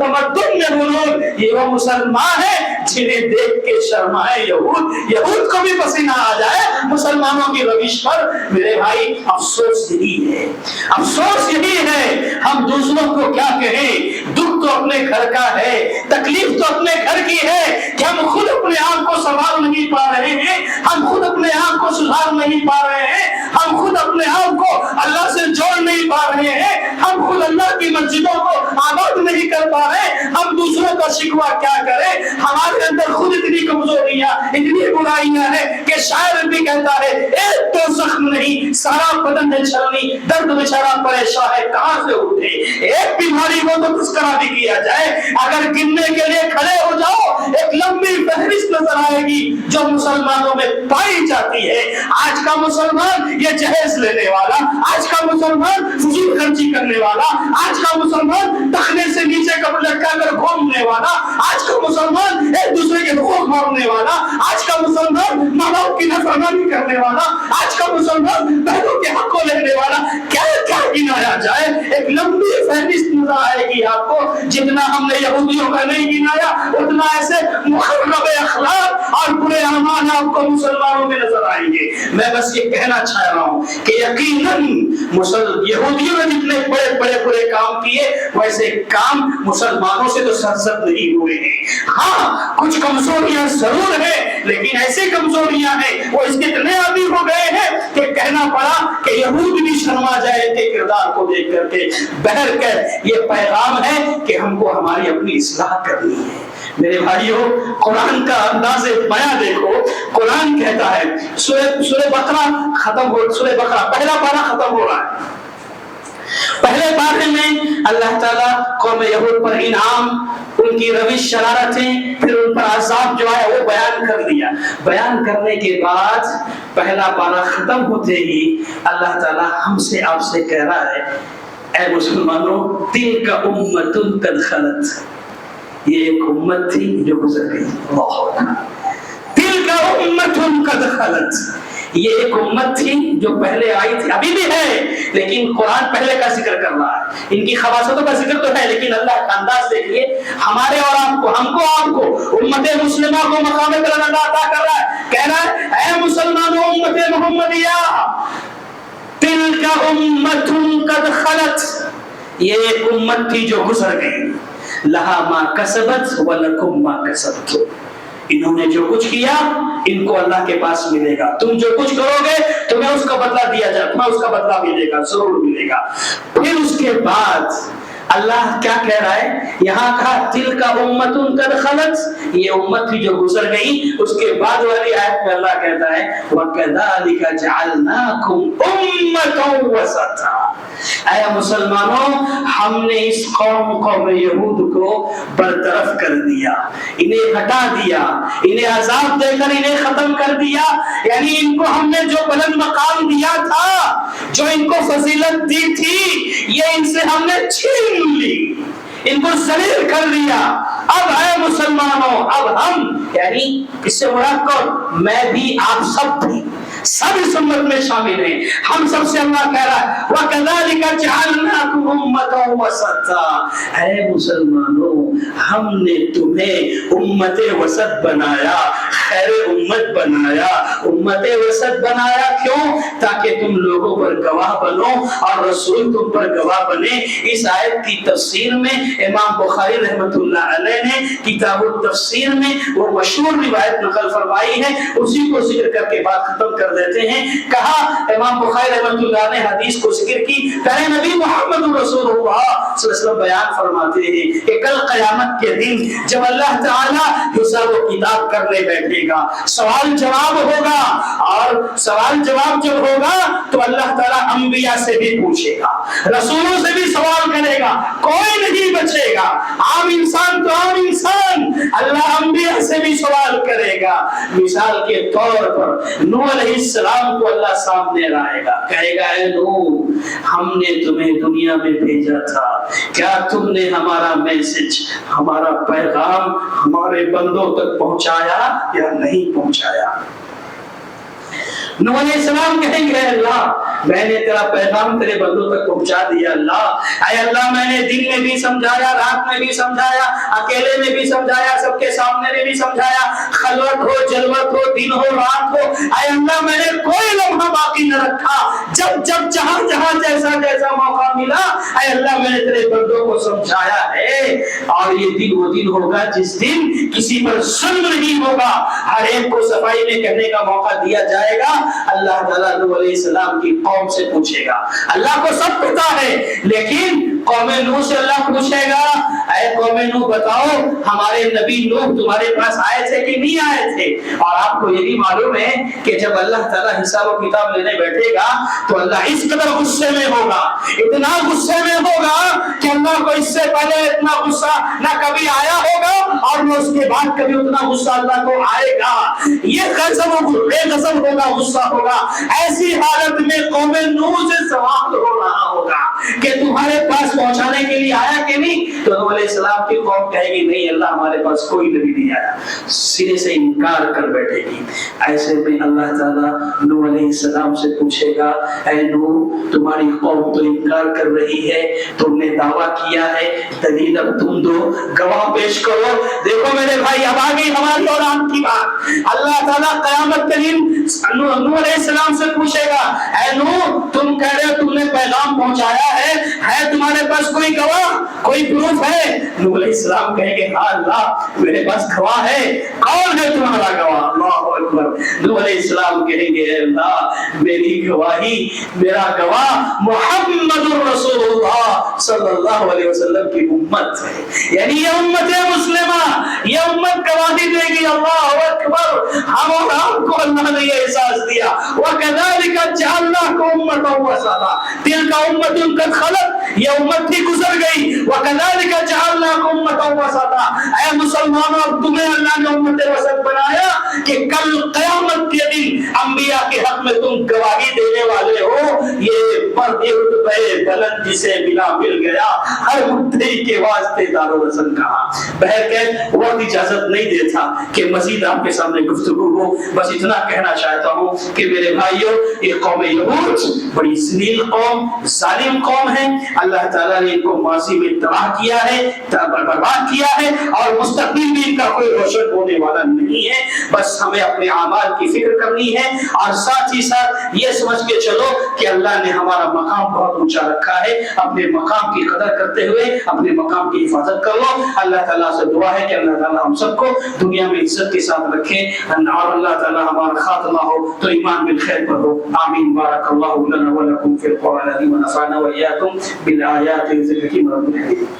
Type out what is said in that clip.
तमद्दुन में बुलून, ये वो मुसलमान है जिन्हें देख के शर्माए यहूद को भी पसीना आ जाए मुसलमानों की रविश पर। मेरे भाई अफसोस यही है, अफसोस यही है। हम दूसरों को क्या कहें, दुख तो अपने घर का है, तकलीफ तो अपने घर की है कि हम खुद अपने आप को संभाल नहीं पा रहे हैं, हम खुद अपने आप को सुधार नहीं पा रहे हैं, हम खुद अपने आप को अल्लाह से जोड़ नहीं पा रहे हैं, हम खुद अल्लाह की मस्जिदों को आबाद नहीं कर पा रहे, हम दूसरों का शिकवा क्या करें। हमारे अंदर खुद इतनी कमजोरियां, इतनी बुराइयां हैं कि शायर भी कहता है एक तो जख्म नहीं सारा बदन है छलनी, दर्द बेचारा परेशान है कहां से उठे। एक बीमारी को तो तस्करा भी किया जाए, अगर गिनने के लिए खड़े हो जाओ एक लंबी फहरिस्त नजर आएगी जो मुसलमानों में पाई जाती है। आज का मुसलमान ये जहेज लेने वाला, आज का मुसलमान फजूल खर्ची करने वाला, आज का मुसलमान तखने से नीचे कपड़े लटका कर घूमने वाला, आज का मुसलमान एक दूसरे के धोख मारने वाला, आज का मुसलमान माँ बाप की नाफरमानी करने वाला, आज का मुसलमान बहनों के हक को लेने वाला, क्या क्या गिनाया जाए। एक लंबी फहरिस्त नजर आएगी आपको। जितना हमने यहूदियों का नहीं गिनाया उतना ऐसे मुखर्रब अखलाक और बुरे अमाल आपको मुसलमानों में नजर आएंगे। मैं बस ये कहना चाह रहा हूँ कि यकीनन यहूदियों ने जितने बड़े बड़े बुरे काम किए वैसे काम मुसलमानों से तो सरजद नहीं हुए हैं। हाँ कुछ कमजोरियां जरूर है, लेकिन ऐसी कमजोरियां हैं वो इसके इतने आदी हो गए हैं कि कहना पड़ा कि यहूद भी शर्मा जाए के किरदार को देख करके। बहर कर ये पैगाम है कि हमको हमारी अपनी इस्लाह करनी है। मेरे भाइयों कुरान का अंदाज़े बयां देखो। कुरान कहता है सूरह बकरा खत्म हो, सूरह बकरा पहला पारा खत्म हो रहा है। पहले पारे में अल्लाह ताला कौम यहूद पर इनाम, उनकी रविश शरारतें, फिर उन पर अज़ाब जो है वो बयान कर दिया। बयान करने के बाद पहला पारा खत्म होते ही अल्लाह ताला हमसे आपसे कह रहा है, ऐ मुसलमानों तिल्का उम्मतुन कद खलत, ये एक उम्मत थी जो गुजर गई। तिल्का उम्मतुन कद खलत, ये एक उम्मत थी जो पहले आई थी, अभी भी है, लेकिन कुरान पहले का जिक्र कर रहा है। इनकी खवासतों का जिक्र तो है, लेकिन अल्लाह का अंदाज देखिए, हमारे और आपको, हमको आपको, उम्मत मुस्लिमा को मकाम करम अल्लाह अता कर रहा है। कह रहा है ऐ मुसलमानों उम्मत मुहम्मदिया तिल्का उम्मतुन कद खलत, ये एक उम्मत थी जो गुजर गई। लहा मा कसबत व लकुम मा कसबतुम, इन्होंने जो कुछ किया इनको अल्लाह के पास मिलेगा। तुम जो कुछ करोगे तुम्हें उसका बदला दिया जाए, तुम्हें उसका बदला मिलेगा, जरूर मिलेगा। फिर उसके बाद अल्लाह क्या कह रहा है, यहाँ कहा तिल्का उम्मतुन कद खलत, ये उम्मत थी जो गुजर गई। उसके बाद वाली आयत में अल्लाह कहता है वकज़ालिका जअलनाकुम उम्मतन वसता, ऐ मुसलमानों हमने इस कौम यहूद को बरतरफ कर दिया, इन्हें हटा दिया, इन्हें अजाब देकर इन्हें खत्म कर दिया। यानी इनको हमने जो बुलंद मकाम दिया था, जो इनको फजीलत दी थी, ये इनसे हमने छीन ली, इनको जलील कर दिया। अब है मुसलमानों, अब हम, यानी इससे मुराद कौन, मैं भी आप सब भी, सब इस उम्मत में शामिल हैं। हम सबसे अल्लाह कह रहा है वकज़ालिका जअलनाकुम उम्मतन वसता, ऐ मुसलमानों हमने तुम्हें उम्मते वसत बनाया, खैर उम्मत बनाया। उम्मते वसत बनाया क्यों, ताकि तुम लोगों पर गवाह बनो और रसूल तुम पर गवाह बने। इस आयत की तफसीर में इमाम बुखारी रहमतुल्लाह अलैह ने किताबुत तफसीर में वो मशहूर रिवायत नकल फरमाई है, उसी को जिक्र करके बात खत्म कर देते हैं। कहा इमाम बुखारी रहमतुल्लाह ने हदीस को जिक्र की, कहे नबी मोहम्मद रसूलुल्लाह सल्लल्लाहु अलैहि वसल्लम बयान फरमाते हैं कि कल क़यामत के दिन जब अल्लाह ताला हिसाब व किताब करने बैठेगा, सवाल जवाब होगा, और सवाल जवाब जब होगा तो अल्लाह ताला अंबिया से भी पूछेगा, रसूलों से भी सवाल करेगा, कोई नहीं बचेगा। आम इंसान तो आम इंसान, अल्लाह अंबिया से भी सवाल करेगा। मिसाल के तौर पर नूह अलैहिस्सलाम को अल्लाह सामने लाएगा, कहेगा ऐ नूह हमने तुम्हें दुनिया में भेजा था, क्या तुमने हमारा मैसेज, हमारा पैगाम हमारे बंदों तक पहुंचाया या नहीं पहुंचाया। नूह अलैहिस्सलाम कहेंगे अल्लाह میں نے تیرا پیغام تیرے بندوں تک پہنچا دیا اللہ۔ اے اللہ میں نے دن میں بھی سمجھایا، رات میں بھی سمجھایا، اکیلے میں بھی سمجھایا، سب کے سامنے میں بھی سمجھایا، خلوت ہو جلوت ہو دن ہو رات ہو، اے اللہ میں نے کوئی لمحہ باقی نہ رکھا، جب جب جہاں جہاں جیسا جیسا موقع ملا اے اللہ میں نے تیرے بندوں کو سمجھایا ہے۔ اور یہ دن وہ دن ہوگا جس دن کسی پر ظلم نہیں ہوگا، ہر ایک کو صفائی میں کہنے کا موقع دیا جائے گا۔ اللہ تعالیٰ نوح علیہ السلام کی قوم سے پوچھے گا، اللہ کو سب پتا ہے لیکن قوم نوح سے اللہ پوچھے گا، اے قوم نوح بتاؤ ہمارے نبی نوح تمہارے پاس آئے تھے کہ نہیں آئے تھے؟ اور آپ کو یہ بھی معلوم ہے کہ جب اللہ تعالیٰ حساب و کتاب لینے بیٹھے گا تو اللہ اس قدر غصے میں ہوگا، اتنا غصے میں ہوگا کہ اللہ کو اس سے پہلے اتنا غصہ نہ کبھی آیا ہوگا اور نہ اس کے بعد کبھی اتنا غصہ اللہ کو آئے گا۔ یہ غضب بے غضب ہوگا، غصہ ہوگا۔ ایسی حالت میں قوم نوح سے سوال ہو رہا ہوگا کہ تمہارے پاس پہنچانے کے لیے آیا کہ نہیں؟ تو نوح علیہ السلام کی قوم کہے گی نہیں اللہ ہمارے پاس کوئی نبی نہیں آیا، سرے سے انکار کر بیٹھے گی۔ ایسے میں اللہ تعالیٰ نوح علیہ السلام سے پوچھے گا، اے نوح تمہاری قوم تو انکار کر رہی ہے، تم نے دعویٰ کیا ہے، دلیل اب تم دو، گواہ پیش کرو۔ دیکھو میرے بھائی اب آ گئی ہماری اور آپ کی بات۔ اللہ تعالیٰ قیامت کے دن نوح علیہ السلام سے پوچھے گا، اے نوح تم کہہ رہے ہو تم نے پیغام پہنچایا ہے تمہارے پاس کوئی گواہ کوئی پروف ہے؟ نوح علیہ السلام کہیں گے ہاں اللہ میرے پاس گواہ ہے۔ کون ہے تمہارا گواہ؟ اللہ اکبر۔ نوح علیہ السلام کہیں گے اے اللہ میری گواہی، میرا گواہ محمد رسول اللہ صلی اللہ علیہ وسلم کی امت ہے، یعنی یہ امت مسلمہ، یہ امت گواہی دے گی۔ اللہ اکبر۔ ہم اور آپ کو اللہ نے یہ احساس دیا، وَكَذَلِكَ جَعَلْنَاكُمْ أُمَّةً وَسَطًا، تِلْكَ أُمَّةٌ قَدْ خَلَتْ، یہ امت بھی گزر گئی۔ وَكَذَلِكَ جَعَلْنَاكُمْ أُمَّةً وَسَطًا، اے مسلمانوں تمہیں اللہ نے امت وسط بنایا کہ کل قیامت کے دن انبیاء کے حق میں تم گواہی دینے والے ہو۔ یہ رتبے بلند جسے مل گیا، ہر مدعی کے واسطے دار و رسن کہا۔ بہرکیف وقت اجازت نہیں دیتا کہ مزید آپ کے سامنے گفتگو ہو، بس اتنا کہنا چاہتا ہوں کہ میرے بھائیوں یہ قوم یہود بڑی ذلیل قوم، ظالم قوم ہے۔ اللہ تعالیٰ نے ان کو ماضی میں تباہ کیا ہے، برباد کیا ہے اور مستقبل بھی ان کا کوئی روشن ہونے والا نہیں ہے۔ بس ہمیں اپنے اعمال کی فکر کرنی ہے اور ساتھ ہی ساتھ یہ سمجھ کے چلو کہ اللہ نے ہمارا مقام بہت اونچا رکھا ہے۔ اپنے مقام کی قدر کرتے ہوئے اپنے مقام کی حفاظت کر لو۔ اللہ تعالیٰ سے دعا ہے کہ اللہ تعالیٰ ہم سب کو دنیا میں عزت کے ساتھ رکھے اور اللہ تعالیٰ ہمارا خاتمہ ہو تو ایمان بالخیر پر ہو۔ آمین۔ بارک اللہ لنا ولکم فی القرآن العظیم ونفعنا وإیاکم بالآیات والذکر الحکیم۔